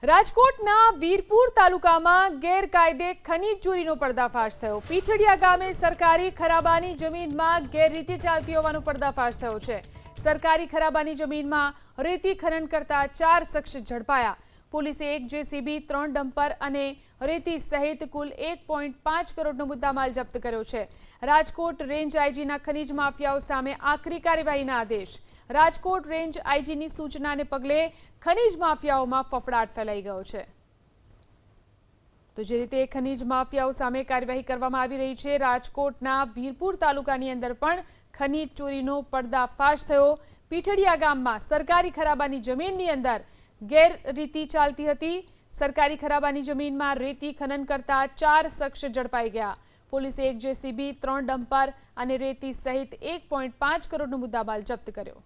રાજકોટના વીરપુર તાલુકામાં ગેરકાયદે ખનીજ ચોરીનો પર્દાફાશ થયો। પીઠડિયા ગામે સરકારી ખરાબાની જમીનમાં ગેરરીતિ ચાલતી હોવાનો પર્દાફાશ થયો છે। સરકારી ખરાબાની જમીનમાં રેતી ખનન કરતા 4 શખ્સ ઝડપાયા। પોલીસે 1 જેસીબી, 3 ડમ્પર અને રેતી સહિત કુલ 1.5 કરોડનો મુદ્દામાલ જપ્ત કર્યો છે। રાજકોટ રેન્જ આઈજીના ખનીજ માફિયાઓ સામે આકરી કાર્યવાહીના આદેશ। રાજકોટ રેન્જ આઈજીની સૂચનાને પગલે ખનીજ માફિયાઓમાં ફફડાટ ફેલાઈ ગયો છે। તો જે રીતે ખનીજ માફિયાઓ સામે કાર્યવાહી કરવામાં આવી રહી છે, રાજકોટના વીરપુર તાલુકાની અંદર પણ ખનીજ ચોરીનો પર્દાફાશ થયો। પીઠડિયા ગામમાં સરકારી ખરાબાની જમીનની અંદર ગેરરીતિ ચાલતી હતી। સરકારી ખરાબાની જમીનમાં રેતી ખનન કરતા 4 શખ્સ ઝડપાઈ ગયા। પોલીસે 1 જેસીબી, 3 ડમ્પર અને રેતી સહિત 1.5 કરોડનો મુદ્દામાલ જપ્ત કર્યો।